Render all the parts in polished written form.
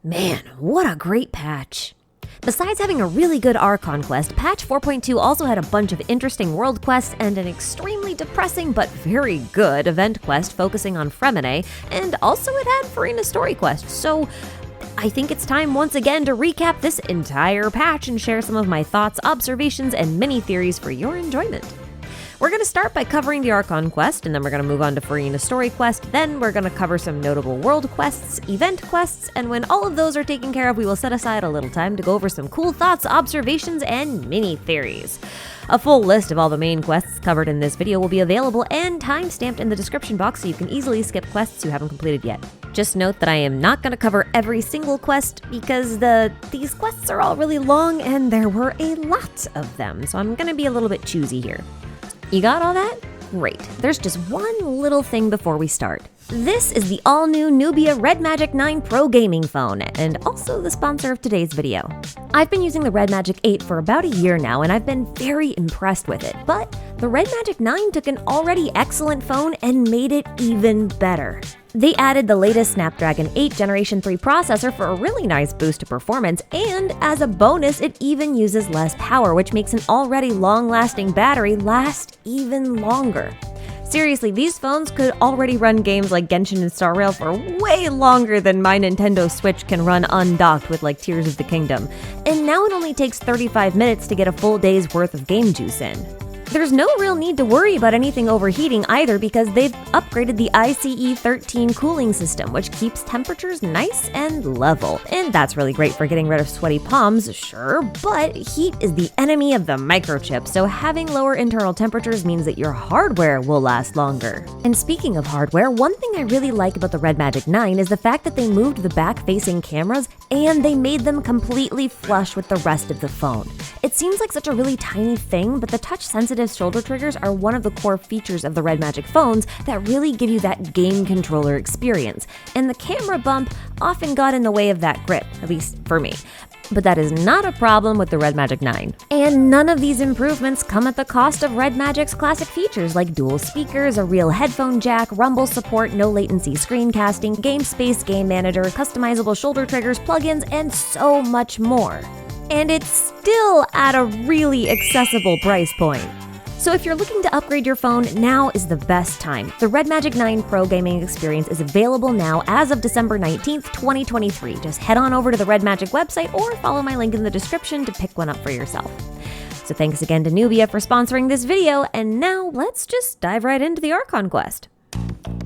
Man, what a great patch. Besides having a really good Archon Quest, patch 4.2 also had a bunch of interesting world quests and an extremely depressing but very good event quest focusing on Freminet, and also it had Furina story quests, so I think it's time once again to recap this entire patch and share some of my thoughts, observations, and mini theories for your enjoyment. We're going to start by covering the Archon Quest, and then we're going to move on to Furina Story Quest, then we're going to cover some notable world quests, event quests, and when all of those are taken care of, we will set aside a little time to go over some cool thoughts, observations, and mini theories. A full list of all the main quests covered in this video will be available and time-stamped in the description box so you can easily skip quests you haven't completed yet. Just note that I am not going to cover every single quest because these quests are all really long and there were a lot of them, so I'm going to be a little bit choosy here. You got all that? Great. There's just one little thing before we start. This is the all-new Nubia Red Magic 9 Pro gaming phone, and also the sponsor of today's video. I've been using the Red Magic 8 for about a year now, and I've been very impressed with it, but the Red Magic 9 took an already excellent phone and made it even better. They added the latest Snapdragon 8 Generation 3 processor for a really nice boost to performance, and as a bonus, it even uses less power, which makes an already long-lasting battery last even longer. Seriously, these phones could already run games like Genshin and Star Rail for way longer than my Nintendo Switch can run undocked with like Tears of the Kingdom. And now it only takes 35 minutes to get a full day's worth of game juice in. There's no real need to worry about anything overheating either because they've upgraded the ICE 13 cooling system, which keeps temperatures nice and level. And that's really great for getting rid of sweaty palms, sure, but heat is the enemy of the microchip, so having lower internal temperatures means that your hardware will last longer. And speaking of hardware, one thing I really like about the Red Magic 9 is the fact that they moved the back-facing cameras and they made them completely flush with the rest of the phone. It seems like such a really tiny thing, but the touch-sensitive shoulder triggers are one of the core features of the Red Magic phones that really give you that game controller experience, and the camera bump often got in the way of that grip, at least for me. But that is not a problem with the Red Magic 9. And none of these improvements come at the cost of Red Magic's classic features like dual speakers, a real headphone jack, rumble support, no latency screencasting, game space, game manager, customizable shoulder triggers, plugins, and so much more. And it's still at a really accessible price point. So if you're looking to upgrade your phone, now is the best time. The Red Magic 9 Pro gaming experience is available now as of December 19th, 2023. Just head on over to the Red Magic website or follow my link in the description to pick one up for yourself. So thanks again to Nubia for sponsoring this video, and now let's just dive right into the Archon Quest.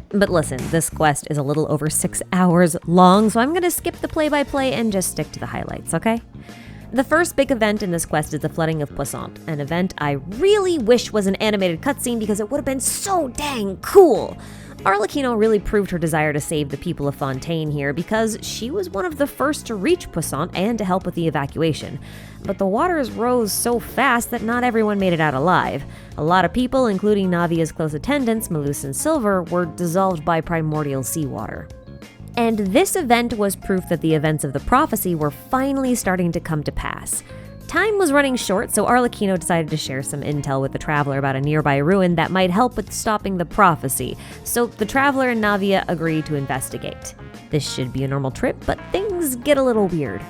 But listen, this quest is a little over 6 hours long, so I'm gonna skip the play-by-play and just stick to the highlights, okay? The first big event in this quest is the Flooding of Poissant, an event I really wish was an animated cutscene because it would have been so dang cool. Arlecchino really proved her desire to save the people of Fontaine here because she was one of the first to reach Poissant and to help with the evacuation. But the waters rose so fast that not everyone made it out alive. A lot of people, including Navia's close attendants, Malus and Silver, were dissolved by primordial seawater. And this event was proof that the events of the prophecy were finally starting to come to pass. Time was running short, so Arlecchino decided to share some intel with the Traveler about a nearby ruin that might help with stopping the prophecy, so the Traveler and Navia agreed to investigate. This should be a normal trip, but things get a little weird.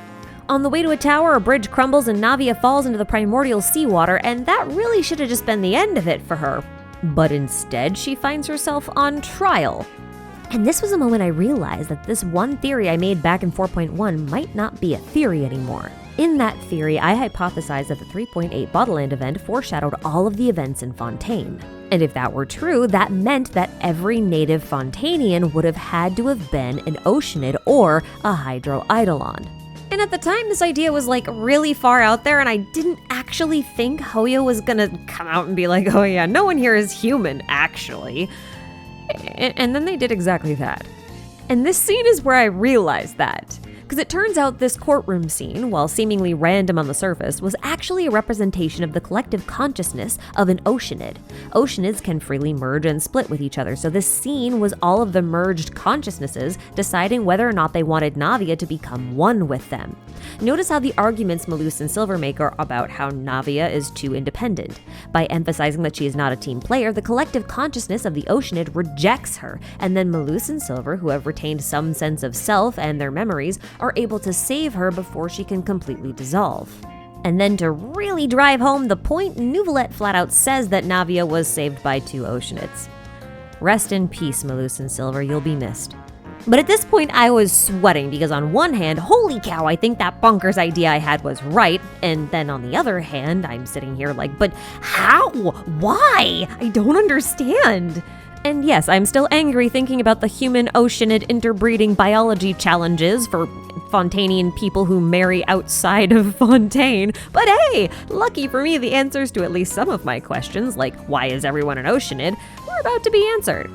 On the way to a tower, a bridge crumbles and Navia falls into the primordial seawater, and that really should have just been the end of it for her. But instead, she finds herself on trial. And this was a moment I realized that this one theory I made back in 4.1 might not be a theory anymore. In that theory, I hypothesized that the 3.8 Bottleland event foreshadowed all of the events in Fontaine. And if that were true, that meant that every native Fontainian would have had to have been an Oceanid or a Hydro Eidolon. And at the time, this idea was like really far out there, and I didn't actually think Hoyo was gonna come out and be like, oh yeah, no one here is human, actually. And then they did exactly that. And this scene is where I realized that. Because it turns out this courtroom scene, while seemingly random on the surface, was actually a representation of the collective consciousness of an Oceanid. Oceanids can freely merge and split with each other, so this scene was all of the merged consciousnesses deciding whether or not they wanted Navia to become one with them. Notice how the arguments Malus and Silver make are about how Navia is too independent. By emphasizing that she is not a team player, the collective consciousness of the Oceanid rejects her, and then Malus and Silver, who have retained some sense of self and their memories, are able to save her before she can completely dissolve. And then to really drive home the point, Neuvillette flat out says that Navia was saved by 2 Oceanids. Rest in peace, Melusan Silver, you'll be missed. But at this point, I was sweating because on one hand, holy cow, I think that bonkers idea I had was right. And then on the other hand, I'm sitting here like, but how? Why? I don't understand. And yes, I'm still angry thinking about the human-oceanid interbreeding biology challenges for Fontainian people who marry outside of Fontaine. But hey, lucky for me, the answers to at least some of my questions, like why is everyone an Oceanid, were about to be answered.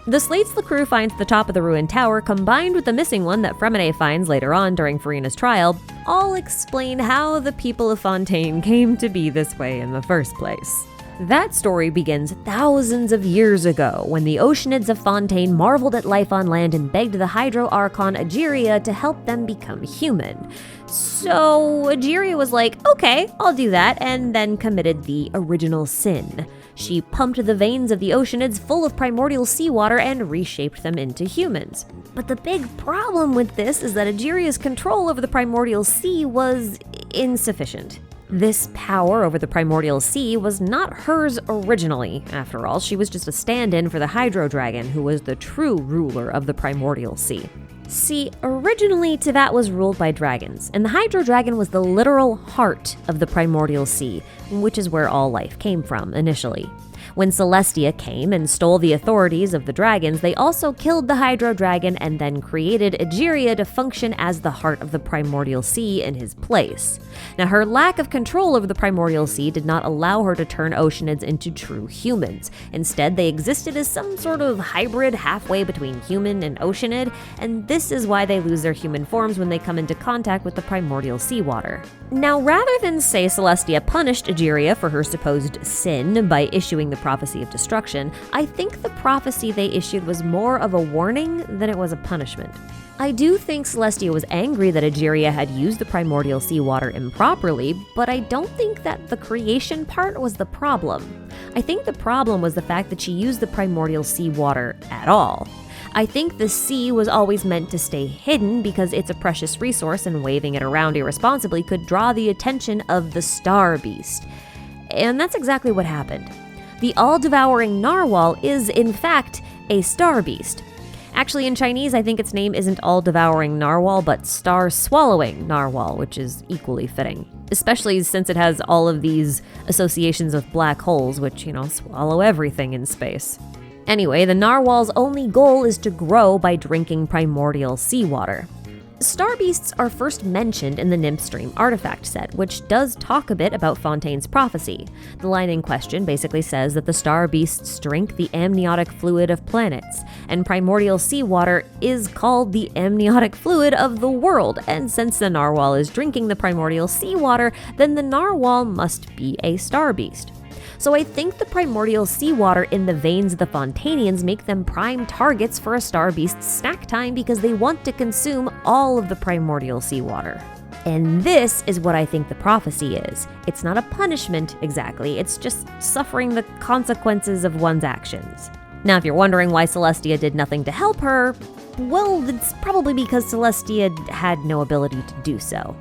The slates the crew finds at the top of the ruined tower, combined with the missing one that Freminet finds later on during Furina's trial, all explain how the people of Fontaine came to be this way in the first place. That story begins thousands of years ago, when the Oceanids of Fontaine marveled at life on land and begged the Hydro Archon Egeria to help them become human. So Egeria was like, okay, I'll do that, and then committed the original sin. She pumped the veins of the Oceanids full of primordial seawater and reshaped them into humans. But the big problem with this is that Egeria's control over the primordial sea was insufficient. This power over the primordial sea was not hers originally. After all, she was just a stand-in for the Hydro Dragon, who was the true ruler of the primordial sea. See, originally Teyvat was ruled by dragons, and the Hydro Dragon was the literal heart of the primordial sea, which is where all life came from initially. When Celestia came and stole the authorities of the dragons, they also killed the Hydro Dragon and then created Egeria to function as the heart of the primordial sea in his place. Now, her lack of control over the primordial sea did not allow her to turn Oceanids into true humans. Instead, they existed as some sort of hybrid halfway between human and Oceanid, and this is why they lose their human forms when they come into contact with the primordial seawater. Now, rather than say Celestia punished Egeria for her supposed sin by issuing the prophecy of destruction, I think the prophecy they issued was more of a warning than it was a punishment. I do think Celestia was angry that Egeria had used the primordial seawater improperly, but I don't think that the creation part was the problem. I think the problem was the fact that she used the primordial seawater at all. I think the sea was always meant to stay hidden because it's a precious resource, and waving it around irresponsibly could draw the attention of the Star Beast. And that's exactly what happened. The all-devouring narwhal is, in fact, a star beast. Actually, in Chinese, I think its name isn't all-devouring narwhal, but star-swallowing narwhal, which is equally fitting. Especially since it has all of these associations with black holes, which, swallow everything in space. Anyway, the narwhal's only goal is to grow by drinking primordial seawater. Star beasts are first mentioned in the Nymph Stream artifact set, which does talk a bit about Fontaine's prophecy. The line in question basically says that the star beasts drink the amniotic fluid of planets, and primordial seawater is called the amniotic fluid of the world, and since the narwhal is drinking the primordial seawater, then the narwhal must be a star beast. So I think the primordial seawater in the veins of the Fontainians make them prime targets for a star beast's snack time because they want to consume all of the primordial seawater. And this is what I think the prophecy is. It's not a punishment exactly, it's just suffering the consequences of one's actions. Now, if you're wondering why Celestia did nothing to help her, well, it's probably because Celestia had no ability to do so.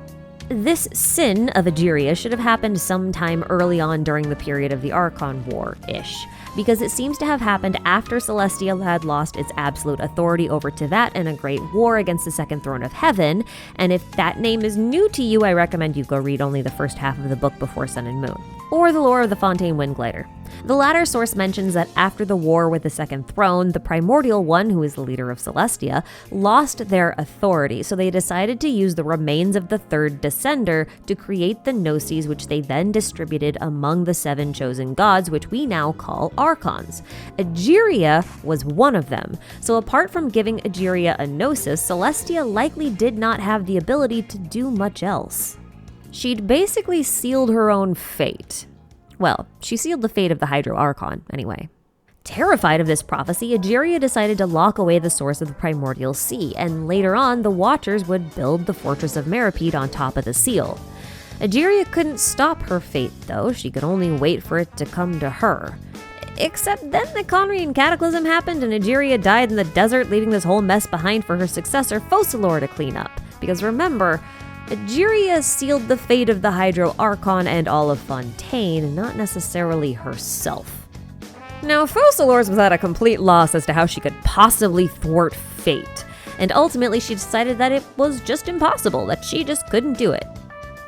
This sin of Egeria should have happened sometime early on during the period of the Archon War-ish, because it seems to have happened after Celestia had lost its absolute authority over Teyvat in a great war against the Second Throne of Heaven, and if that name is new to you, I recommend you go read only the first half of the book before Sun and Moon, or the lore of the Fontaine Windglider. The latter source mentions that after the war with the Second Throne, the Primordial One, who is the leader of Celestia, lost their authority, so they decided to use the remains of the third Descender to create the Gnosis, which they then distributed among the 7 chosen gods, which we now call Archons. Egeria was one of them, so apart from giving Egeria a Gnosis, Celestia likely did not have the ability to do much else. She'd basically sealed her own fate. Well, she sealed the fate of the Hydro Archon, anyway. Terrified of this prophecy, Egeria decided to lock away the source of the primordial sea, and later on, the Watchers would build the Fortress of Meropide on top of the seal. Egeria couldn't stop her fate, though. She could only wait for it to come to her. Except then the Conrian Cataclysm happened, and Egeria died in the desert, leaving this whole mess behind for her successor, Focalor, to clean up. because remember, Egeria sealed the fate of the Hydro Archon and all of Fontaine, not necessarily herself. Now, Focalors was at a complete loss as to how she could possibly thwart fate, and ultimately she decided that it was just impossible, that she just couldn't do it.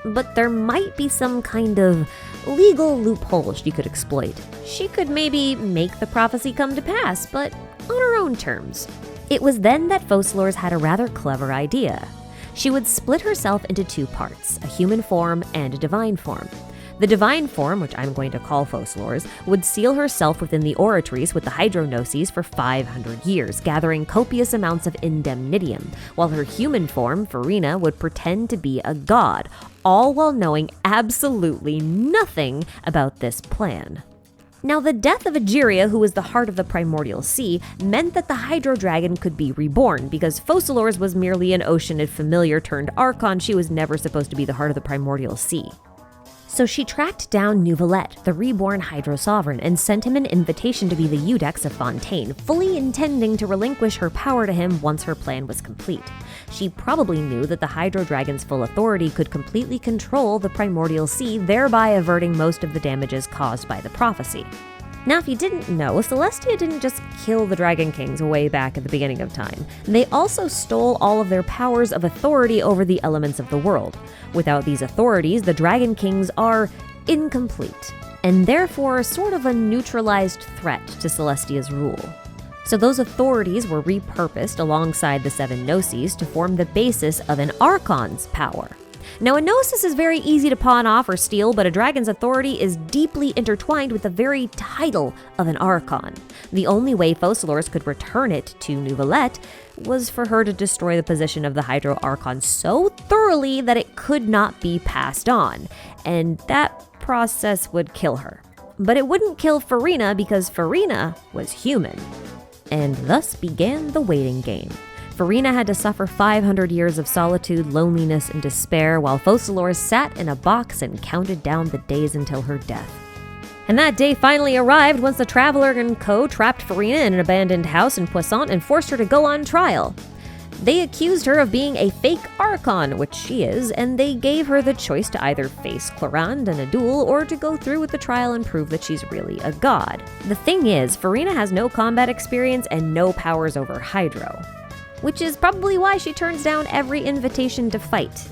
But there might be some kind of legal loophole she could exploit. She could maybe make the prophecy come to pass, but on her own terms. It was then that Focalors had a rather clever idea. She would split herself into two parts, a human form and a divine form. The divine form, which I'm going to call Focalors, would seal herself within the oratories with the Hydronoses for 500 years, gathering copious amounts of indemnitium, while her human form, Furina, would pretend to be a god, all while knowing absolutely nothing about this plan. Now, the death of Egeria, who was the heart of the primordial sea, meant that the Hydro Dragon could be reborn, because Focalors was merely an oceanid familiar turned Archon. She was never supposed to be the heart of the primordial sea. So she tracked down Neuvillette, the reborn Hydro Sovereign, and sent him an invitation to be the Eudex of Fontaine, fully intending to relinquish her power to him once her plan was complete. She probably knew that the Hydro Dragon's full authority could completely control the primordial sea, thereby averting most of the damages caused by the prophecy. Now, if you didn't know, Celestia didn't just kill the Dragon Kings way back at the beginning of time. They also stole all of their powers of authority over the elements of the world. Without these authorities, the Dragon Kings are incomplete, and therefore sort of a neutralized threat to Celestia's rule. So those authorities were repurposed alongside the seven Gnosis to form the basis of an Archon's power. Now, a Gnosis is very easy to pawn off or steal, but a dragon's authority is deeply intertwined with the very title of an Archon. The only way Focalors could return it to Neuvillette was for her to destroy the position of the Hydro Archon so thoroughly that it could not be passed on, and that process would kill her. But it wouldn't kill Furina because Furina was human. And thus began the waiting game. Furina had to suffer 500 years of solitude, loneliness, and despair while Focalors sat in a box and counted down the days until her death. And that day finally arrived once the Traveler and co. trapped Furina in an abandoned house in Poissant and forced her to go on trial. They accused her of being a fake Archon, which she is, and they gave her the choice to either face Clorinde in a duel or to go through with the trial and prove that she's really a god. The thing is, Furina has no combat experience and no powers over Hydro, which is probably why she turns down every invitation to fight.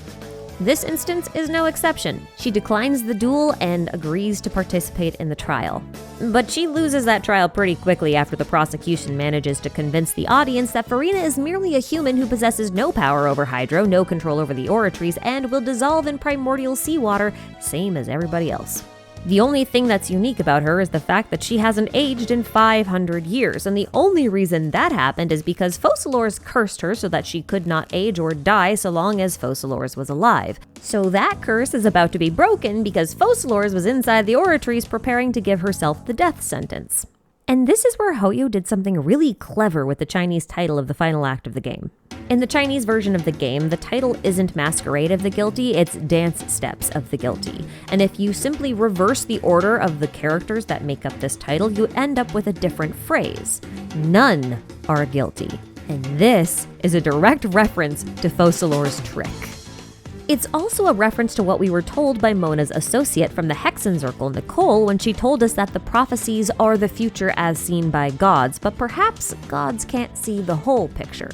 This instance is no exception. She declines the duel and agrees to participate in the trial. But she loses that trial pretty quickly after the prosecution manages to convince the audience that Furina is merely a human who possesses no power over Hydro, no control over the oratories, and will dissolve in primordial seawater, same as everybody else. The only thing that's unique about her is the fact that she hasn't aged in 500 years, and the only reason that happened is because Focalors cursed her so that she could not age or die so long as Focalors was alive. So that curse is about to be broken because Focalors was inside the oratories preparing to give herself the death sentence. And this is where Hoyo did something really clever with the Chinese title of the final act of the game. In the Chinese version of the game, the title isn't Masquerade of the Guilty, it's Dance Steps of the Guilty. And if you simply reverse the order of the characters that make up this title, you end up with a different phrase. None are guilty. And this is a direct reference to Focalors' trick. It's also a reference to what we were told by Mona's associate from the Hexenzirkel, Nicole, when she told us that the prophecies are the future as seen by gods, but perhaps gods can't see the whole picture.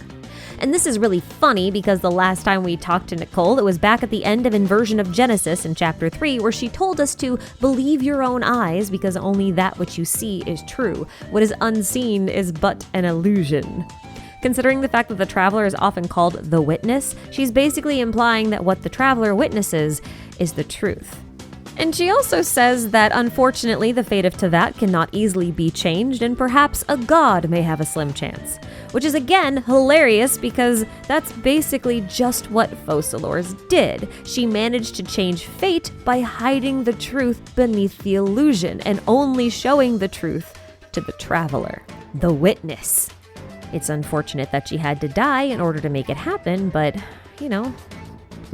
And this is really funny because the last time we talked to Nicole, it was back at the end of Inversion of Genesis in Chapter 3, where she told us to believe your own eyes because only that which you see is true. What is unseen is but an illusion. Considering the fact that the Traveler is often called the Witness, she's basically implying that what the Traveler witnesses is the truth. And she also says that unfortunately the fate of Tevat cannot easily be changed and perhaps a god may have a slim chance. Which is again hilarious because that's basically just what Focalors did. She managed to change fate by hiding the truth beneath the illusion and only showing the truth to the Traveler, the Witness. It's unfortunate that she had to die in order to make it happen, but,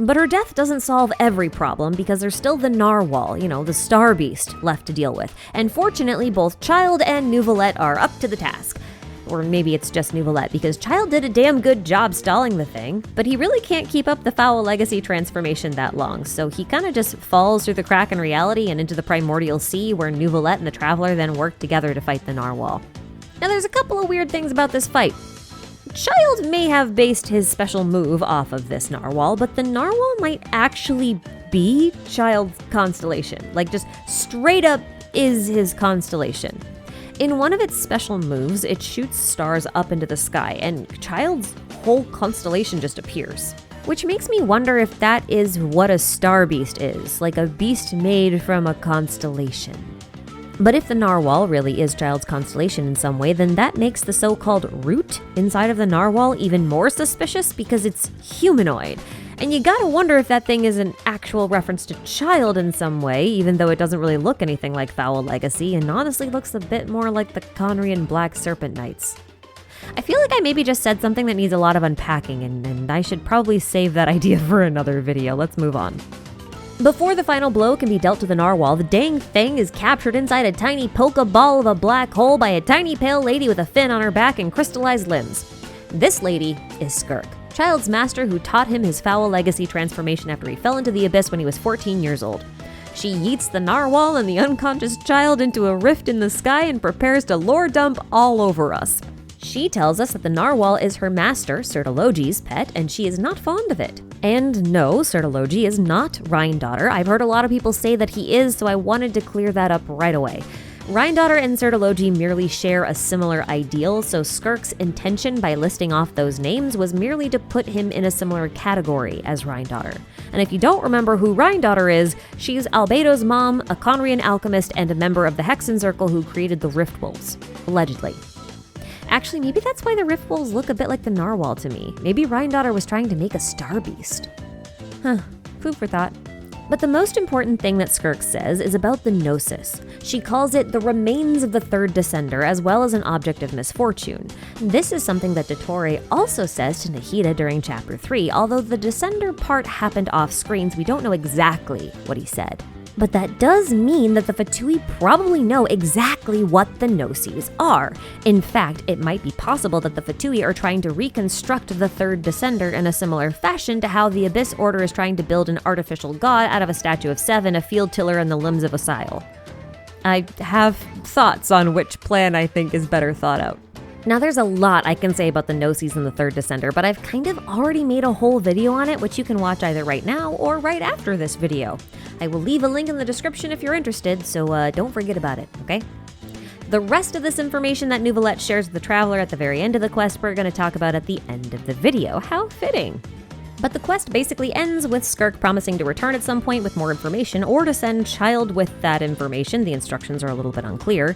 But her death doesn't solve every problem because there's still the Narwhal, the Star Beast, left to deal with. And fortunately, both Child and Neuvillette are up to the task. or maybe it's just Nouvellette, because Child did a damn good job stalling the thing, but he really can't keep up the Foul Legacy transformation that long, so he kind of just falls through the crack in reality and into the Primordial Sea, where Nouvellette and the Traveler then work together to fight the Narwhal. Now there's a couple of weird things about this fight. Child may have based his special move off of this Narwhal, but the Narwhal might actually be Child's constellation. Like, just straight up is his constellation. In one of its special moves, it shoots stars up into the sky, and Child's whole constellation just appears. Which makes me wonder if that is what a star beast is, like a beast made from a constellation. But if the Narwhal really is Child's constellation in some way, then that makes the so-called root inside of the Narwhal even more suspicious because it's humanoid. And you gotta wonder if that thing is an actual reference to Child in some way, even though it doesn't really look anything like Foul Legacy, and honestly looks a bit more like the Conrian Black Serpent Knights. I feel like I maybe just said something that needs a lot of unpacking, and I should probably save that idea for another video. Let's move on. Before the final blow can be dealt to the Narwhal, the dang thing is captured inside a tiny polka ball of a black hole by a tiny pale lady with a fin on her back and crystallized limbs. This lady is Skirk, Child's master who taught him his Foul Legacy transformation after he fell into the abyss when he was 14 years old. She yeets the Narwhal and the unconscious Child into a rift in the sky and prepares to lore dump all over us. She tells us that the Narwhal is her master, Sertologi's pet, and she is not fond of it. And no, Sertologi is not Rhindaughter. I've heard a lot of people say that he is, so I wanted to clear that up right away. Rhindaughter and Sertologi merely share a similar ideal, so Skirk's intention by listing off those names was merely to put him in a similar category as Rhindaughter. And if you don't remember who Rhindaughter is, she's Albedo's mom, a Conrian alchemist, and a member of the Hexen Circle who created the Rift Wolves, allegedly. Actually, maybe that's why the Rift Wolves look a bit like the Narwhal to me. Maybe Rhindaughter was trying to make a star beast. Food for thought. But the most important thing that Skirk says is about the Gnosis. She calls it the remains of the third descender, as well as an object of misfortune. This is something that Dottore also says to Nahida during Chapter 3, although the descender part happened off screen, so we don't know exactly what he said. But that does mean that the Fatui probably know exactly what the Gnosis are. In fact, it might be possible that the Fatui are trying to reconstruct the third descender in a similar fashion to how the Abyss Order is trying to build an artificial god out of a statue of Seven, a field tiller, and the limbs of a Sile. I have thoughts on which plan I think is better thought out. Now there's a lot I can say about the Gnosis and the third descender, but I've kind of already made a whole video on it, which you can watch either right now or right after this video. I will leave a link in the description if you're interested, so don't forget about it, okay? The rest of this information that Nouvellette shares with the Traveler at the very end of the quest, we're going to talk about at the end of the video. How fitting! But the quest basically ends with Skirk promising to return at some point with more information, or to send Child with that information. The instructions are a little bit unclear.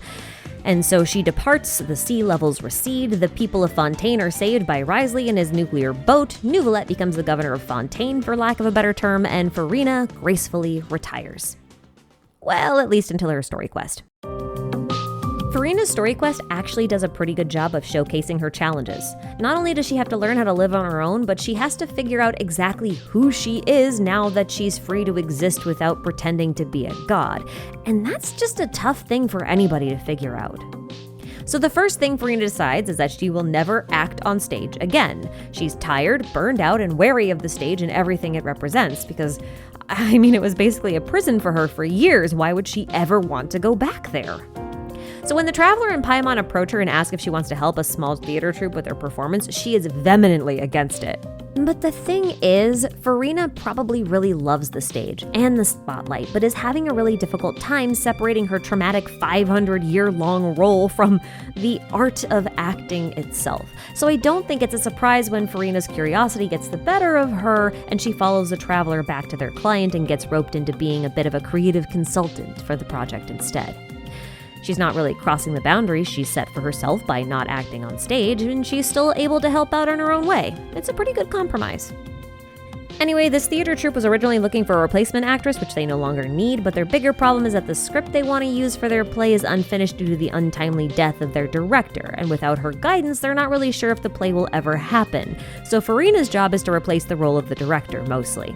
And so she departs, the sea levels recede, the people of Fontaine are saved by Wriothesley and his nuclear boat, Nouvellette becomes the governor of Fontaine, for lack of a better term, and Furina gracefully retires. Well, at least until her story quest. Furina's story quest actually does a pretty good job of showcasing her challenges. Not only does she have to learn how to live on her own, but she has to figure out exactly who she is now that she's free to exist without pretending to be a god. And that's just a tough thing for anybody to figure out. So the first thing Furina decides is that she will never act on stage again. She's tired, burned out, and wary of the stage and everything it represents because, I mean, it was basically a prison for her for years. Why would she ever want to go back there? So when the Traveler and Paimon approach her and ask if she wants to help a small theater troupe with their performance, she is vehemently against it. But the thing is, Furina probably really loves the stage and the spotlight, but is having a really difficult time separating her traumatic 500-year-long role from the art of acting itself. So I don't think it's a surprise when Furina's curiosity gets the better of her and she follows the Traveler back to their client and gets roped into being a bit of a creative consultant for the project instead. She's not really crossing the boundaries she's set for herself by not acting on stage, and she's still able to help out in her own way. It's a pretty good compromise. Anyway, this theater troupe was originally looking for a replacement actress, which they no longer need, but their bigger problem is that the script they want to use for their play is unfinished due to the untimely death of their director, and without her guidance, they're not really sure if the play will ever happen. So Furina's job is to replace the role of the director, mostly.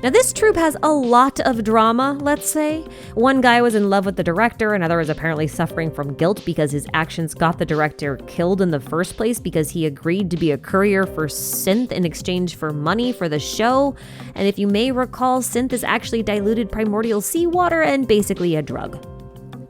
Now, this troupe has a lot of drama, let's say. One guy was in love with the director, another is apparently suffering from guilt because his actions got the director killed in the first place because he agreed to be a courier for Synth in exchange for money for the show. And if you may recall, Synth is actually diluted primordial seawater and basically a drug.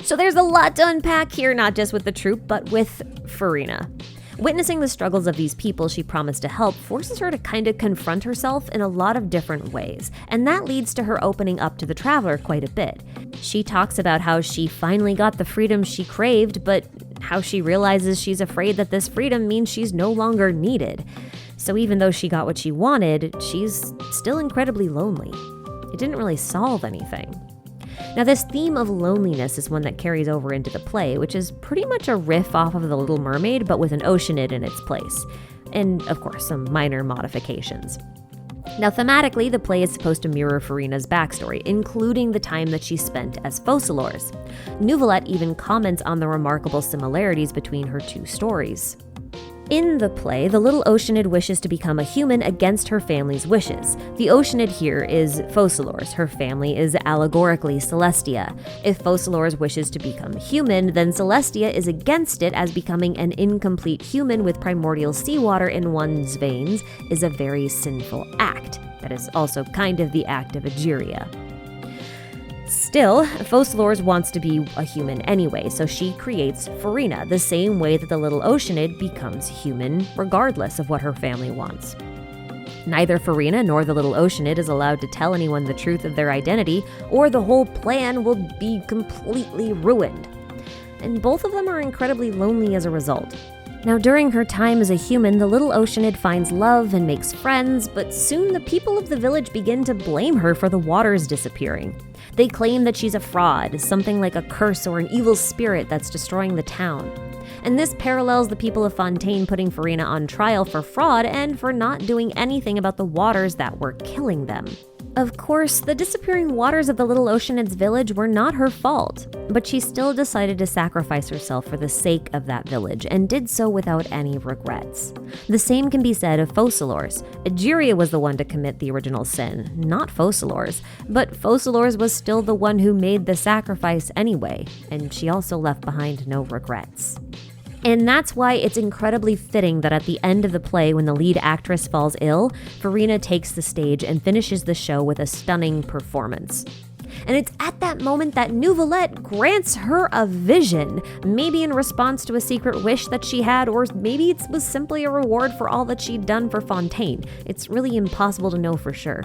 So there's a lot to unpack here, not just with the troupe, but with Furina. Witnessing the struggles of these people she promised to help forces her to kind of confront herself in a lot of different ways, and that leads to her opening up to the Traveler quite a bit. She talks about how she finally got the freedom she craved, but how she realizes she's afraid that this freedom means she's no longer needed. So even though she got what she wanted, she's still incredibly lonely. It didn't really solve anything. Now, this theme of loneliness is one that carries over into the play, which is pretty much a riff off of The Little Mermaid, but with an Oceanid in its place. And, of course, some minor modifications. Now, thematically, the play is supposed to mirror Furina's backstory, including the time that she spent as Focalors. Neuvillette even comments on the remarkable similarities between her two stories. In the play, the little Oceanid wishes to become a human against her family's wishes. The Oceanid here is Focalors. Her family is allegorically Celestia. If Focalors wishes to become human, then Celestia is against it, as becoming an incomplete human with primordial seawater in one's veins is a very sinful act. That is also kind of the act of Egeria. Still, Focalors wants to be a human anyway, so she creates Furina, the same way that the little Oceanid becomes human, regardless of what her family wants. Neither Furina nor the little Oceanid is allowed to tell anyone the truth of their identity, or the whole plan will be completely ruined. And both of them are incredibly lonely as a result. Now, during her time as a human, the little Oceanid finds love and makes friends, but soon the people of the village begin to blame her for the waters disappearing. They claim that she's a fraud, something like a curse or an evil spirit that's destroying the town. And this parallels the people of Fontaine putting Furina on trial for fraud and for not doing anything about the waters that were killing them. Of course, the disappearing waters of the little Oceanid's village were not her fault, but she still decided to sacrifice herself for the sake of that village, and did so without any regrets. The same can be said of Focalors. Egeria was the one to commit the original sin, not Focalors, but Focalors was still the one who made the sacrifice anyway, and she also left behind no regrets. And that's why it's incredibly fitting that at the end of the play, when the lead actress falls ill, Furina takes the stage and finishes the show with a stunning performance. And it's at that moment that Neuvillette grants her a vision, maybe in response to a secret wish that she had, or maybe it was simply a reward for all that she'd done for Fontaine. It's really impossible to know for sure.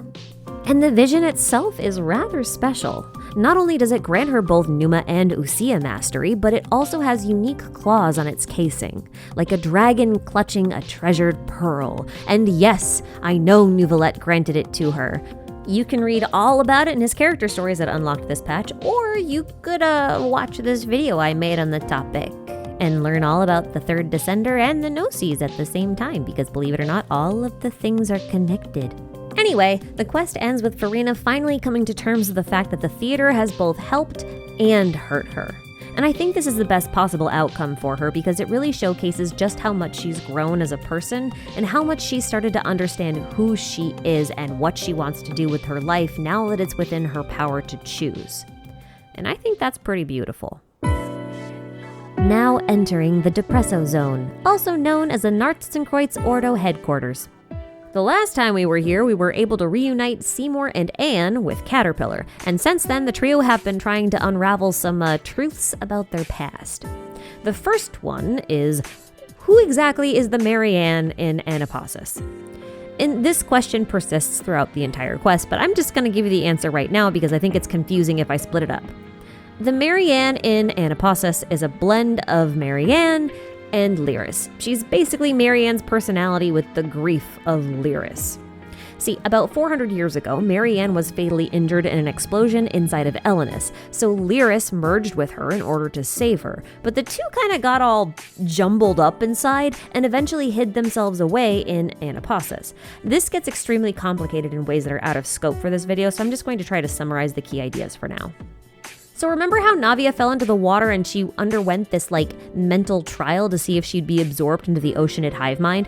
And the vision itself is rather special. Not only does it grant her both Numa and Usia mastery, but it also has unique claws on its casing, like a dragon clutching a treasured pearl. And yes, I know Neuvillette granted it to her. You can read all about it in his character stories that unlocked this patch, or you could watch this video I made on the topic and learn all about the third Descender and the Gnosis at the same time, because believe it or not, all of the things are connected. Anyway, the quest ends with Furina finally coming to terms with the fact that the theater has both helped and hurt her. And I think this is the best possible outcome for her, because it really showcases just how much she's grown as a person and how much she's started to understand who she is and what she wants to do with her life now that it's within her power to choose. And I think that's pretty beautiful. Now entering the Depresso Zone, also known as the Narzissenkreuz Ordo headquarters. The last time we were here, we were able to reunite Seymour and Anne with Caterpillar, and since then the trio have been trying to unravel some truths about their past. The first one is, who exactly is the Marianne in Anapasis? And this question persists throughout the entire quest, but I'm just going to give you the answer right now because I think it's confusing if I split it up. The Marianne in Anapasis is a blend of Marianne and Lyris. She's basically Marianne's personality with the grief of Lyris. See, about 400 years ago, Marianne was fatally injured in an explosion inside of Elenis, so Lyris merged with her in order to save her, but the two kind of got all jumbled up inside and eventually hid themselves away in Anapasis. This gets extremely complicated in ways that are out of scope for this video, so I'm just going to try to summarize the key ideas for now. So remember how Navia fell into the water and she underwent this mental trial to see if she'd be absorbed into the Oceanid hive mind?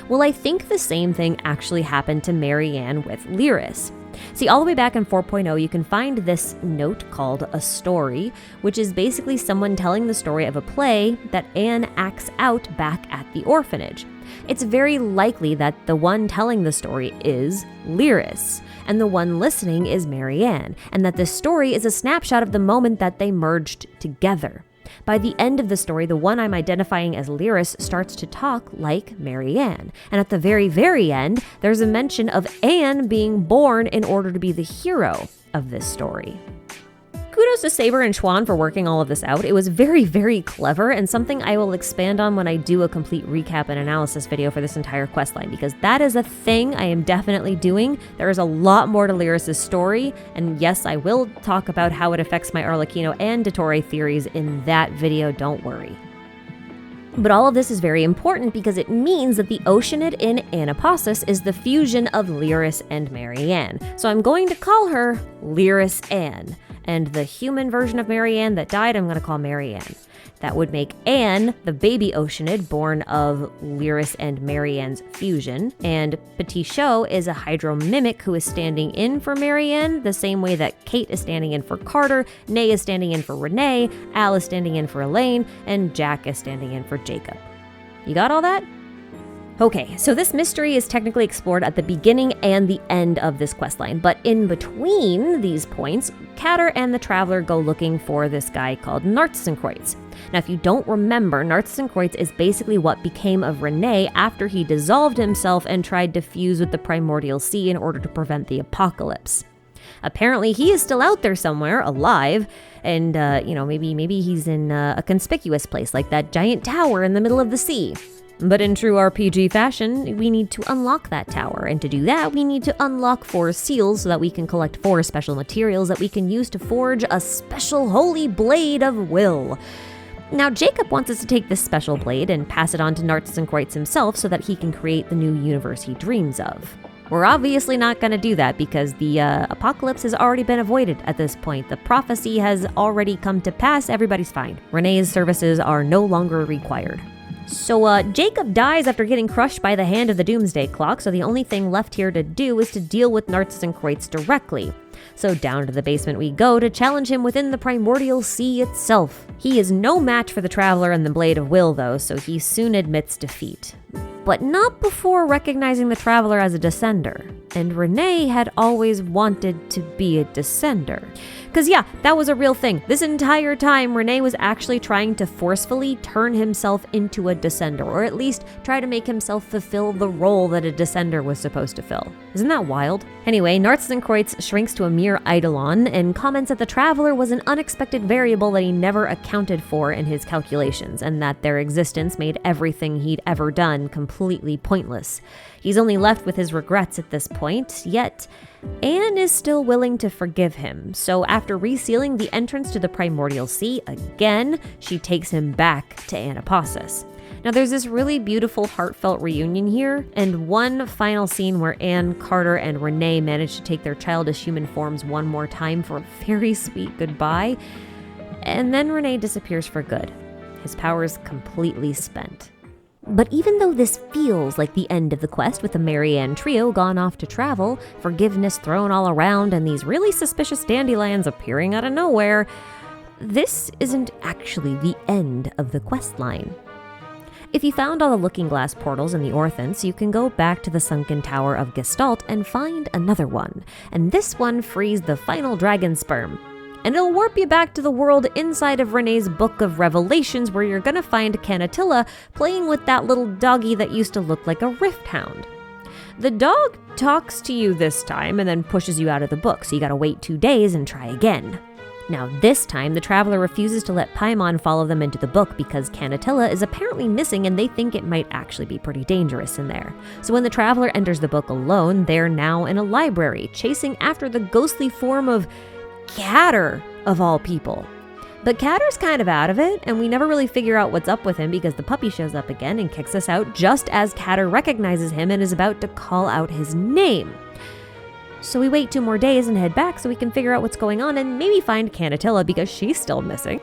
Well, I think the same thing actually happened to Marianne with Lyris. See, all the way back in 4.0, you can find this note called a story, which is basically someone telling the story of a play that Anne acts out back at the orphanage. It's very likely that the one telling the story is Lyris, and the one listening is Marianne, and that this story is a snapshot of the moment that they merged together. By the end of the story, the one I'm identifying as Lyris starts to talk like Marianne. And at the very, very end, there's a mention of Anne being born in order to be the hero of this story. Kudos to Saber and Schwan for working all of this out. It was very, very clever and something I will expand on when I do a complete recap and analysis video for this entire questline, because that is a thing I am definitely doing. There is a lot more to Lyris' story, and yes, I will talk about how it affects my Arlecchino and Dottore theories in that video, don't worry. But all of this is very important because it means that the Oceanid in Anapossus is the fusion of Lyris and Marianne. So I'm going to call her Lyris Anne. And the human version of Marianne that died, I'm going to call Marianne. That would make Anne the baby Oceanid born of Lyris and Marianne's fusion. And Petit Chot is a hydromimic who is standing in for Marianne, the same way that Kate is standing in for Carter, Nay is standing in for Renee, Al is standing in for Elaine, and Jack is standing in for Jacob. You got all that? Okay, so this mystery is technically explored at the beginning and the end of this questline, but in between these points, Katter and the Traveler go looking for this guy called Narzissenkreuz. Now, if you don't remember, Narzissenkreuz is basically what became of Renee after he dissolved himself and tried to fuse with the Primordial Sea in order to prevent the apocalypse. Apparently, he is still out there somewhere, alive, and, maybe he's in a conspicuous place like that giant tower in the middle of the sea. But in true RPG fashion, we need to unlock that tower, and to do that, we need to unlock 4 seals so that we can collect 4 special materials that we can use to forge a special holy blade of will. Now, Jacob wants us to take this special blade and pass it on to Narzissenkreuz himself so that he can create the new universe he dreams of. We're obviously not going to do that because the apocalypse has already been avoided at this point. The prophecy has already come to pass. Everybody's fine. Renee's services are no longer required. So Jacob dies after getting crushed by the hand of the Doomsday Clock, so the only thing left here to do is to deal with Narzissenkreuz directly. So down to the basement we go to challenge him within the Primordial Sea itself. He is no match for the Traveler and the Blade of Will though, so he soon admits defeat. But not before recognizing the Traveler as a Descender. And Renee had always wanted to be a Descender. Because yeah, that was a real thing. This entire time, Renee was actually trying to forcefully turn himself into a Descender, or at least try to make himself fulfill the role that a Descender was supposed to fill. Isn't that wild? Anyway, Narzissenkreuz shrinks to a mere eidolon and comments that the Traveler was an unexpected variable that he never accounted for in his calculations, and that their existence made everything he'd ever done completely pointless. He's only left with his regrets at this point, yet Anne is still willing to forgive him. So after resealing the entrance to the Primordial Sea again, she takes him back to Anapossus. Now there's this really beautiful heartfelt reunion here, and one final scene where Anne, Carter, and Renee manage to take their childish human forms one more time for a very sweet goodbye. And then Renee disappears for good. His powers completely spent. But even though this feels like the end of the quest with the Marianne trio gone off to travel, forgiveness thrown all around, and these really suspicious dandelions appearing out of nowhere, this isn't actually the end of the quest line. If you found all the Looking Glass portals in the Orthents, you can go back to the sunken tower of Gestalt and find another one, and this one frees the final dragon sperm. And it'll warp you back to the world inside of Renee's Book of Revelations, where you're gonna find Canatilla playing with that little doggy that used to look like a rift hound. The dog talks to you this time and then pushes you out of the book, so you gotta wait 2 days and try again. Now this time, the Traveler refuses to let Paimon follow them into the book because Canatilla is apparently missing and they think it might actually be pretty dangerous in there. So when the Traveler enters the book alone, they're now in a library, chasing after the ghostly form of Katter, of all people. But Katter's kind of out of it, and we never really figure out what's up with him because the puppy shows up again and kicks us out just as Katter recognizes him and is about to call out his name. So we wait 2 more days and head back so we can figure out what's going on and maybe find Canatilla because she's still missing.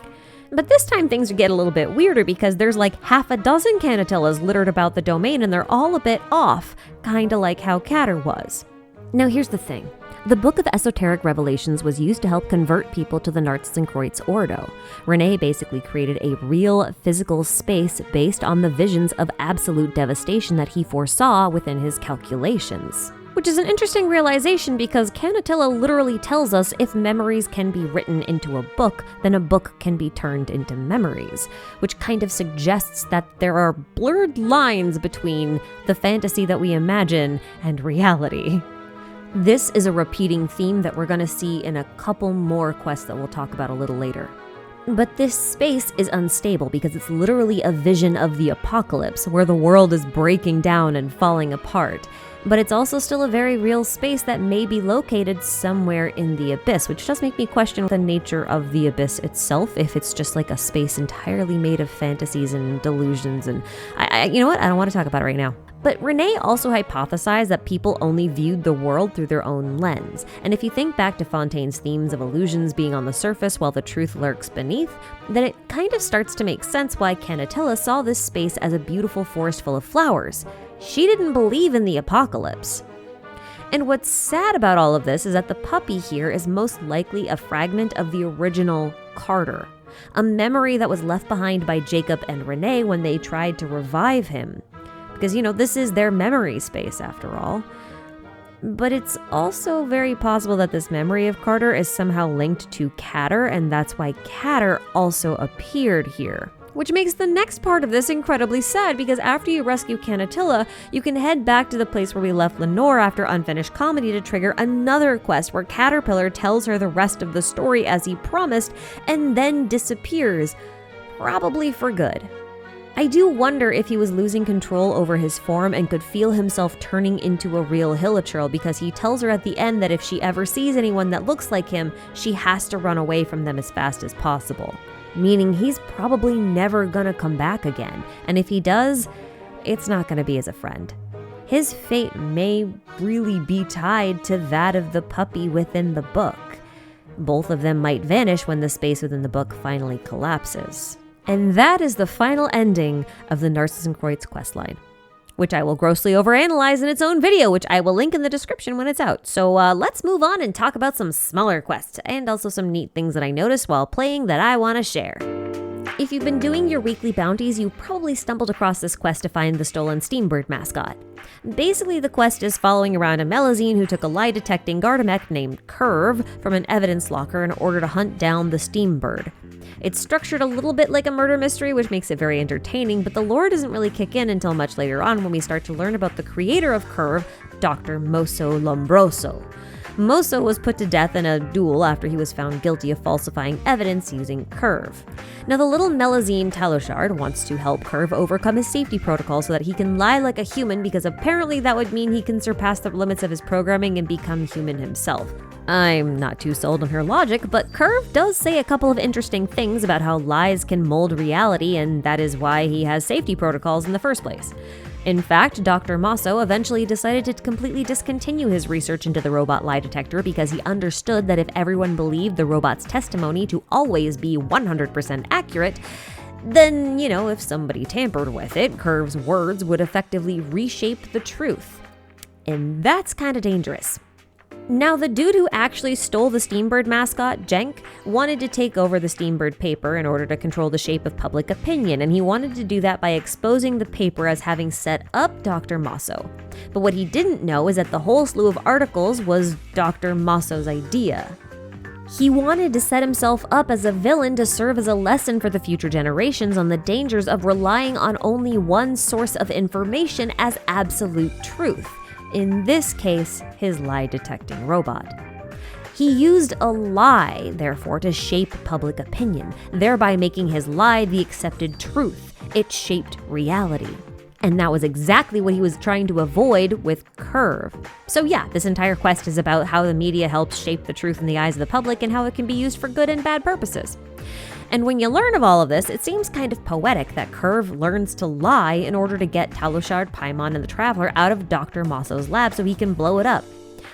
But this time things get a little bit weirder because there's like half a dozen Canatillas littered about the domain and they're all a bit off, kinda like how Catter was. Now here's the thing. The Book of Esoteric Revelations was used to help convert people to the Narzissenkreuz Ordo. René basically created a real physical space based on the visions of absolute devastation that he foresaw within his calculations. Which is an interesting realization because Canatilla literally tells us if memories can be written into a book, then a book can be turned into memories, which kind of suggests that there are blurred lines between the fantasy that we imagine and reality. This is a repeating theme that we're going to see in a couple more quests that we'll talk about a little later. But this space is unstable because it's literally a vision of the apocalypse, where the world is breaking down and falling apart. But it's also still a very real space that may be located somewhere in the abyss, which does make me question the nature of the abyss itself, if it's just like a space entirely made of fantasies and delusions. And you know what? I don't want to talk about it right now. But René also hypothesized that people only viewed the world through their own lens. And if you think back to Fontaine's themes of illusions being on the surface while the truth lurks beneath, then it kind of starts to make sense why Canatilla saw this space as a beautiful forest full of flowers. She didn't believe in the apocalypse. And what's sad about all of this is that the puppy here is most likely a fragment of the original Carter, a memory that was left behind by Jacob and René when they tried to revive him. Because, this is their memory space after all. But it's also very possible that this memory of Carter is somehow linked to Catter, and that's why Catter also appeared here. Which makes the next part of this incredibly sad, because after you rescue Canatilla, you can head back to the place where we left Lenore after Unfinished Comedy to trigger another quest where Caterpillar tells her the rest of the story as he promised, and then disappears, probably for good. I do wonder if he was losing control over his form and could feel himself turning into a real hilichurl, because he tells her at the end that if she ever sees anyone that looks like him, she has to run away from them as fast as possible. Meaning he's probably never gonna come back again, and if he does, it's not gonna be as a friend. His fate may really be tied to that of the puppy within the book. Both of them might vanish when the space within the book finally collapses. And that is the final ending of the Narzissenkreuz questline, which I will grossly overanalyze in its own video, which I will link in the description when it's out. So let's move on and talk about some smaller quests, and also some neat things that I noticed while playing that I want to share. If you've been doing your weekly bounties, you probably stumbled across this quest to find the stolen Steambird mascot. Basically, the quest is following around a Melazine who took a lie-detecting Gardamek named Curve from an evidence locker in order to hunt down the Steambird. It's structured a little bit like a murder mystery, which makes it very entertaining, but the lore doesn't really kick in until much later on when we start to learn about the creator of Curve, Dr. Mosso Lombroso. Mosso was put to death in a duel after he was found guilty of falsifying evidence using Curve. Now, the little Melazine Talushard wants to help Curve overcome his safety protocol so that he can lie like a human, because apparently that would mean he can surpass the limits of his programming and become human himself. I'm not too sold on her logic, but Curve does say a couple of interesting things about how lies can mold reality, and that is why he has safety protocols in the first place. In fact, Dr. Mosso eventually decided to completely discontinue his research into the robot lie detector because he understood that if everyone believed the robot's testimony to always be 100% accurate, then, if somebody tampered with it, Curve's words would effectively reshape the truth. And that's kind of dangerous. Now, the dude who actually stole the Steambird mascot, Jenk, wanted to take over the Steambird paper in order to control the shape of public opinion, and he wanted to do that by exposing the paper as having set up Dr. Mosso. But what he didn't know is that the whole slew of articles was Dr. Mosso's idea. He wanted to set himself up as a villain to serve as a lesson for the future generations on the dangers of relying on only one source of information as absolute truth. In this case, his lie-detecting robot. He used a lie, therefore, to shape public opinion, thereby making his lie the accepted truth. It shaped reality. And that was exactly what he was trying to avoid with Curve. So yeah, this entire quest is about how the media helps shape the truth in the eyes of the public and how it can be used for good and bad purposes. And when you learn of all of this, it seems kind of poetic that Curve learns to lie in order to get Talushard, Paimon, and the Traveler out of Dr. Mosso's lab so he can blow it up.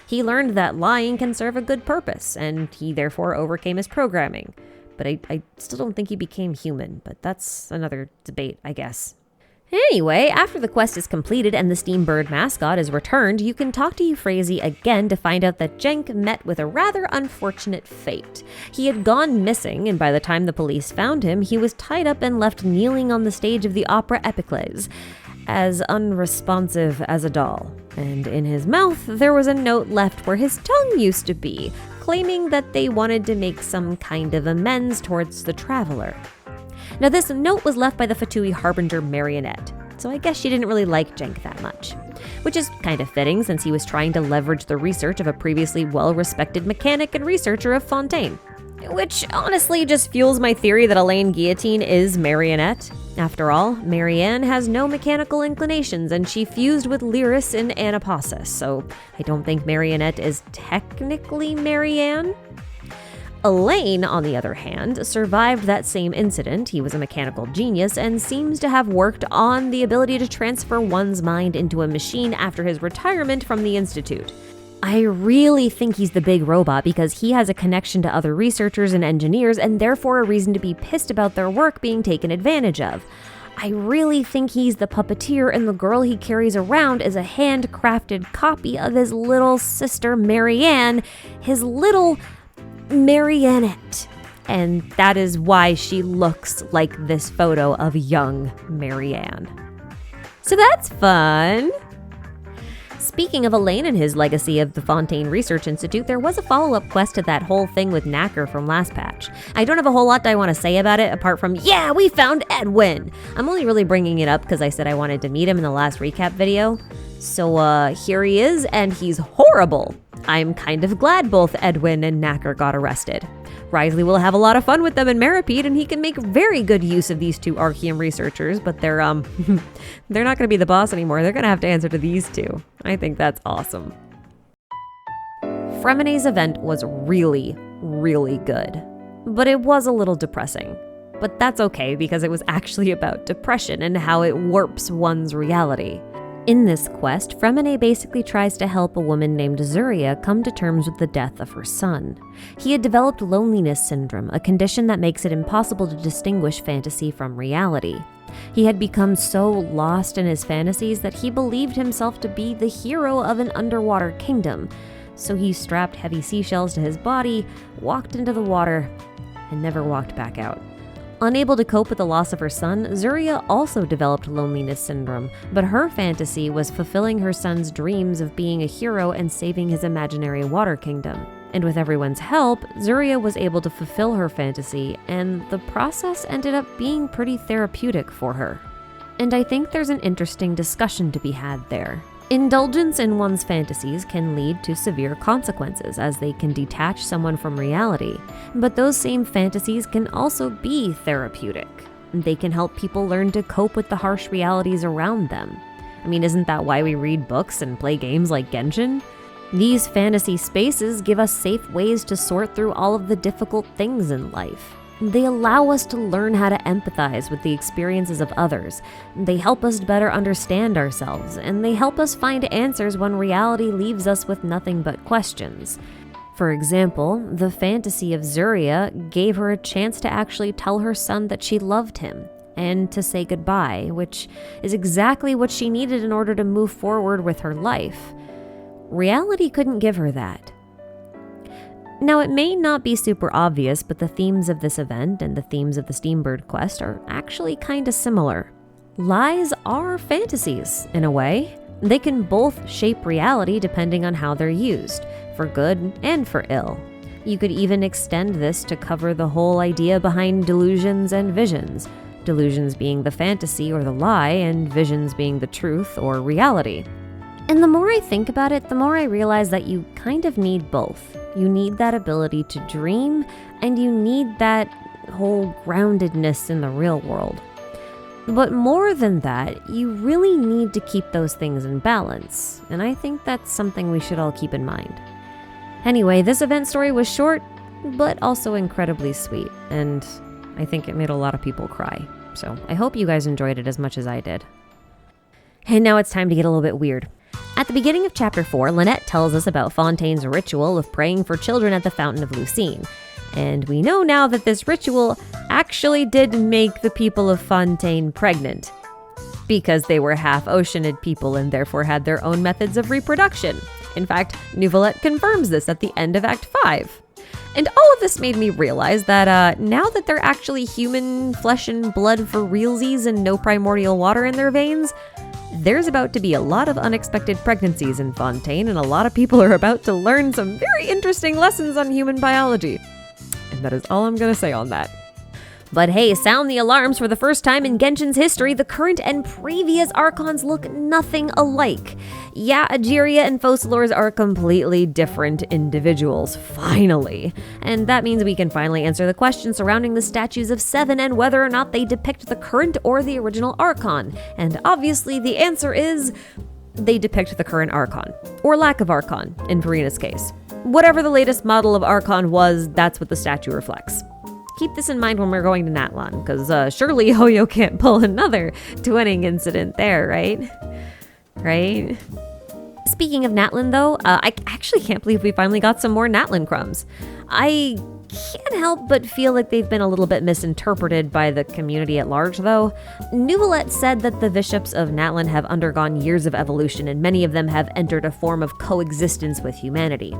He learned that lying can serve a good purpose, and he therefore overcame his programming. but I still don't think he became human, but that's another debate, I guess. Anyway, after the quest is completed and the Steambird mascot is returned, you can talk to Euphrasia again to find out that Jenk met with a rather unfortunate fate. He had gone missing, and by the time the police found him, he was tied up and left kneeling on the stage of the Opera Epicles, as unresponsive as a doll. And in his mouth, there was a note left where his tongue used to be, claiming that they wanted to make some kind of amends towards the traveler. Now, this note was left by the Fatui Harbinger Marionette, so I guess she didn't really like Jenk that much. Which is kind of fitting since he was trying to leverage the research of a previously well-respected mechanic and researcher of Fontaine. Which honestly just fuels my theory that Elaine Guillotine is Marionette. After all, Marianne has no mechanical inclinations and she fused with Lyris in Anapasis, so I don't think Marionette is technically Marianne. Elaine, on the other hand, survived that same incident. He was a mechanical genius and seems to have worked on the ability to transfer one's mind into a machine after his retirement from the Institute. I really think he's the big robot because he has a connection to other researchers and engineers and therefore a reason to be pissed about their work being taken advantage of. I really think he's the puppeteer and the girl he carries around is a handcrafted copy of his little sister Marianne, his little Mariannette. And that is why she looks like this photo of young Marianne. So that's fun. Speaking of Elaine and his legacy of the Fontaine Research Institute, there was a follow-up quest to that whole thing with Knacker from last patch. I don't have a whole lot that I want to say about it, apart from, yeah, we found Edwin! I'm only really bringing it up because I said I wanted to meet him in the last recap video. So, here he is, and he's horrible! I'm kind of glad both Edwin and Knacker got arrested. Wriothesley will have a lot of fun with them in Meropide, and he can make very good use of these two Archeum researchers, but they're not going to be the boss anymore. They're going to have to answer to these two. I think that's awesome. Freminet's event was really, really good, but it was a little depressing. But that's okay, because it was actually about depression and how it warps one's reality. In this quest, Freminet basically tries to help a woman named Zuria come to terms with the death of her son. He had developed loneliness syndrome, a condition that makes it impossible to distinguish fantasy from reality. He had become so lost in his fantasies that he believed himself to be the hero of an underwater kingdom. So he strapped heavy seashells to his body, walked into the water, and never walked back out. Unable to cope with the loss of her son, Zuria also developed loneliness syndrome, but her fantasy was fulfilling her son's dreams of being a hero and saving his imaginary water kingdom. And with everyone's help, Zuria was able to fulfill her fantasy, and the process ended up being pretty therapeutic for her. And I think there's an interesting discussion to be had there. Indulgence in one's fantasies can lead to severe consequences, as they can detach someone from reality, but those same fantasies can also be therapeutic. They can help people learn to cope with the harsh realities around them. I mean, isn't that why we read books and play games like Genshin? These fantasy spaces give us safe ways to sort through all of the difficult things in life. They allow us to learn how to empathize with the experiences of others. They help us better understand ourselves, and they help us find answers when reality leaves us with nothing but questions. For example, the fantasy of Zuria gave her a chance to actually tell her son that she loved him, and to say goodbye, which is exactly what she needed in order to move forward with her life. Reality couldn't give her that. Now, it may not be super obvious, but the themes of this event and the themes of the Steambird quest are actually kinda similar. Lies are fantasies, in a way. They can both shape reality depending on how they're used, for good and for ill. You could even extend this to cover the whole idea behind delusions and visions. Delusions being the fantasy or the lie, and visions being the truth or reality. And the more I think about it, the more I realize that you kind of need both. You need that ability to dream, and you need that whole groundedness in the real world. But more than that, you really need to keep those things in balance, and I think that's something we should all keep in mind. Anyway, this event story was short, but also incredibly sweet, and I think it made a lot of people cry. So I hope you guys enjoyed it as much as I did. And now it's time to get a little bit weird. At the beginning of Chapter 4, Lynette tells us about Fontaine's ritual of praying for children at the Fountain of Lucine. And we know now that this ritual actually did make the people of Fontaine pregnant, because they were half-oceanid people and therefore had their own methods of reproduction. In fact, Neuvillette confirms this at the end of Act 5. And all of this made me realize that now that they're actually human flesh and blood for realsies and no primordial water in their veins, there's about to be a lot of unexpected pregnancies in Fontaine, and a lot of people are about to learn some very interesting lessons on human biology. And that is all I'm gonna say on that. But hey, sound the alarms. For the first time in Genshin's history, the current and previous Archons look nothing alike. Yeah, Ageria and Focalors are completely different individuals, finally. And that means we can finally answer the question surrounding the statues of 7 and whether or not they depict the current or the original Archon. And obviously the answer is they depict the current Archon, or lack of Archon in Furina's case. Whatever the latest model of Archon was, that's what the statue reflects. Keep this in mind when we're going to Natlan, because surely Hoyo can't pull another twinning incident there, right? Right? Speaking of Natlan, though, I actually can't believe we finally got some more Natlan crumbs. I can't help but feel like they've been a little bit misinterpreted by the community at large, though. Neuvillette said that the bishops of Natlan have undergone years of evolution, and many of them have entered a form of coexistence with humanity.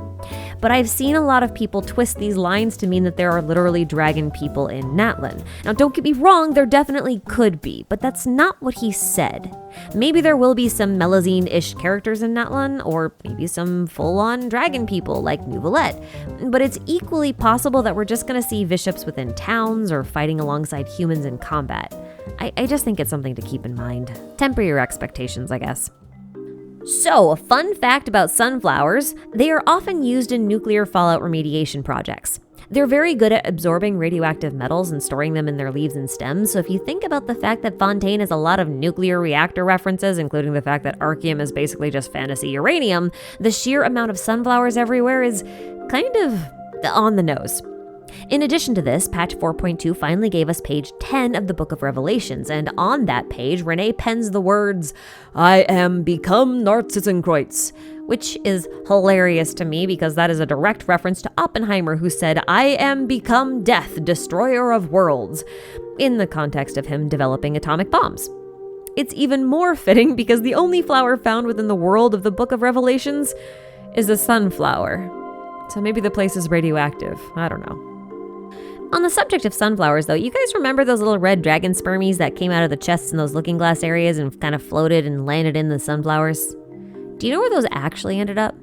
But I've seen a lot of people twist these lines to mean that there are literally dragon people in Natlan. Now, don't get me wrong, there definitely could be, but that's not what he said. Maybe there will be some Melazine-ish characters in Natlan, or maybe some full-on dragon people like Neuvillette. But it's equally possible that we're just gonna see bishops within towns or fighting alongside humans in combat. I just think it's something to keep in mind. Temper your expectations, I guess. So, a fun fact about sunflowers, they are often used in nuclear fallout remediation projects. They're very good at absorbing radioactive metals and storing them in their leaves and stems, so if you think about the fact that Fontaine has a lot of nuclear reactor references, including the fact that Archeum is basically just fantasy uranium, the sheer amount of sunflowers everywhere is kind of on the nose. In addition to this, patch 4.2 finally gave us page 10 of the Book of Revelations, and on that page, Renee pens the words, "I am become Narzissenkreuz," which is hilarious to me because that is a direct reference to Oppenheimer, who said, "I am become death, destroyer of worlds," in the context of him developing atomic bombs. It's even more fitting because the only flower found within the world of the Book of Revelations is a sunflower. So maybe the place is radioactive. I don't know. On the subject of sunflowers, though, you guys remember those little red dragon spermies that came out of the chests in those looking glass areas and kind of floated and landed in the sunflowers? Do you know where those actually ended up?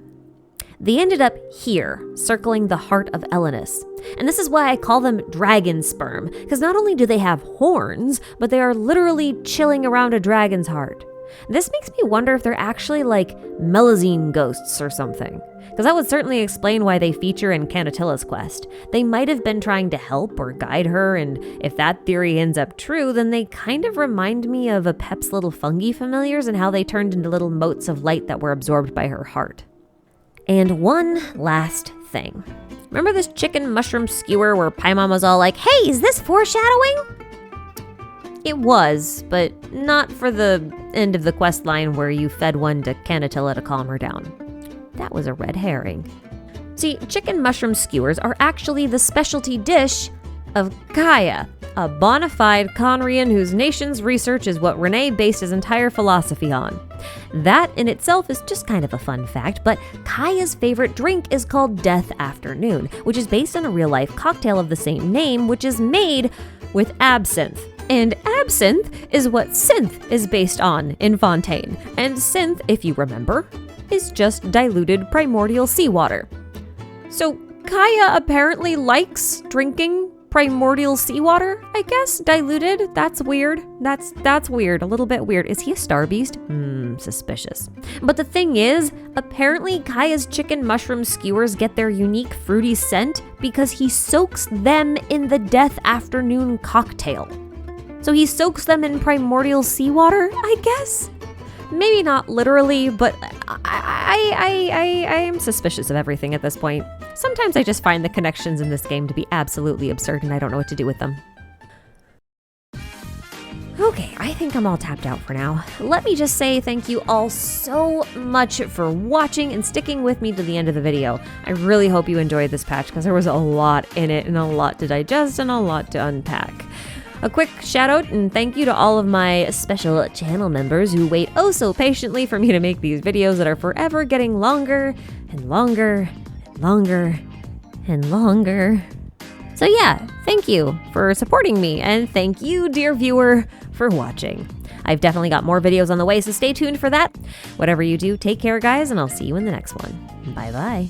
They ended up here, circling the heart of Elenus. And this is why I call them dragon sperm, because not only do they have horns, but they are literally chilling around a dragon's heart. This makes me wonder if they're actually like Melazine ghosts or something, because that would certainly explain why they feature in Canatilla's quest. They might have been trying to help or guide her, and if that theory ends up true, then they kind of remind me of Apep's little fungi familiars and how they turned into little motes of light that were absorbed by her heart. And one last thing. Remember this chicken mushroom skewer where Paimon was all like, "Hey, is this foreshadowing?" It was, but not for the end of the quest line where you fed one to Canatilla to calm her down. That was a red herring. See, chicken mushroom skewers are actually the specialty dish of Kaya, a bona fide Conrian whose nation's research is what Renee based his entire philosophy on. That in itself is just kind of a fun fact, but Kaya's favorite drink is called Death Afternoon, which is based on a real-life cocktail of the same name, which is made with absinthe. And absinthe is what synth is based on in Fontaine. And synth, if you remember, is just diluted primordial seawater. So Kaya apparently likes drinking primordial seawater, I guess, diluted. That's weird. That's weird, a little bit weird. Is he a star beast? Suspicious. But the thing is, apparently Kaya's chicken mushroom skewers get their unique fruity scent because he soaks them in the Death Afternoon cocktail. So he soaks them in primordial seawater, I guess? Maybe not literally, but I am suspicious of everything at this point. Sometimes I just find the connections in this game to be absolutely absurd and I don't know what to do with them. Okay, I think I'm all tapped out for now. Let me just say thank you all so much for watching and sticking with me to the end of the video. I really hope you enjoyed this patch because there was a lot in it and a lot to digest and a lot to unpack. A quick shout out and thank you to all of my special channel members who wait oh so patiently for me to make these videos that are forever getting longer and longer and longer and longer. So yeah, thank you for supporting me, and thank you, dear viewer, for watching. I've definitely got more videos on the way, so stay tuned for that. Whatever you do, take care, guys, and I'll see you in the next one. Bye-bye.